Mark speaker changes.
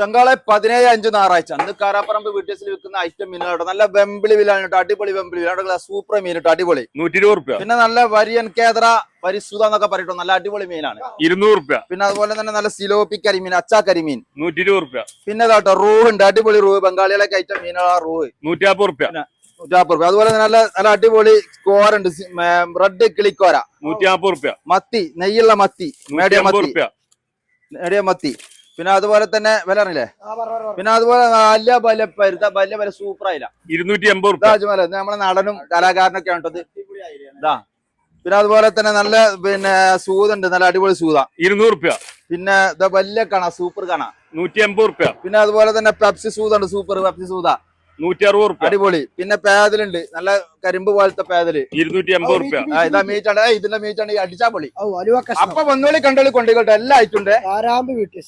Speaker 1: ചെങ്കാളെ 17-5 ഞായറാഴ്ച അന്ന് കാരാപ്പറമ്പ് വീട്ടിൽ വിൽക്കുന്ന ഐറ്റം മീനുകളുടെ നല്ല വെമ്പിളി വിലാണ് കേട്ടോ. അടിപൊളി വെമ്പിളി വില, സൂപ്പർ മീൻ കേട്ടോ, അടിപൊളി
Speaker 2: 120 റുപ്യ.
Speaker 1: പിന്നെ നല്ല വരിയൻ കേദ്ര പരിസുത എന്നൊക്കെ പറയട്ടോ, നല്ല അടിപൊളി മീനാണ്
Speaker 2: 200 റുപ്യ.
Speaker 1: പിന്നെ അതുപോലെ തന്നെ നല്ല സിലോപ്പി കരിമീൻ, അച്ചാ കരിമീൻ
Speaker 2: 120 റുപ്യ.
Speaker 1: പിന്നെ കേട്ടോ റൂഹ് ഉണ്ട്, അടിപൊളി റൂഹ്, ബംഗാളികളൊക്കെ ഐറ്റം മീനുകളാ റൂഹ്
Speaker 2: 150 റുപ്യ.
Speaker 1: 150 രൂപ. അതുപോലെ തന്നെ നല്ല നല്ല അടിപൊളി കോരുണ്ട്, റെഡ് കിളിക്കോര
Speaker 2: 150 റുപ്യ.
Speaker 1: മത്തി, നെയ്യുള്ള മത്തി, മീഡിയം
Speaker 2: 150
Speaker 1: മത്തി,
Speaker 2: റുപ്യ.
Speaker 1: മീഡിയം മത്തി. പിന്നെ അതുപോലെ തന്നെ വില അറിയില്ലേ. പിന്നെ അതുപോലെ വലിയ വില സൂപ്പർ ആയില്ല
Speaker 2: 280 റുപ്യ.
Speaker 1: നമ്മളെ നടനും കലാകാരനൊക്കെ ആണത് ഇതാ. പിന്നെ അതുപോലെ തന്നെ നല്ല പിന്നെ സൂതുണ്ട്, നല്ല അടിപൊളി സൂത
Speaker 2: 200 റുപ്യ.
Speaker 1: പിന്നെ ഇതാ വലിയ കാണാ, സൂപ്പർ കാണാ
Speaker 2: 180 റുപ്യ.
Speaker 1: പിന്നെ അതുപോലെ തന്നെ പെപ്സി സൂതുണ്ട്, സൂപ്പർ പെപ്സി സൂത
Speaker 2: 160 റുപ്യ.
Speaker 1: അടിപൊളി. പിന്നെ പേതലുണ്ട്, നല്ല കരിമ്പ് പോലത്തെ പേതല്
Speaker 2: 280 റുപ്യ.
Speaker 1: ഇതാ മീറ്റാണ്, ഇതിന്റെ മീറ്റാണ് അടിച്ചാ പൊളി. അപ്പൊ വന്നോളി കണ്ടോളി കൊണ്ടിക്കോട്ടെ, എല്ലാം ആയിട്ടുണ്ട്.
Speaker 3: ആരാമ്പ് വീട്ടിൽ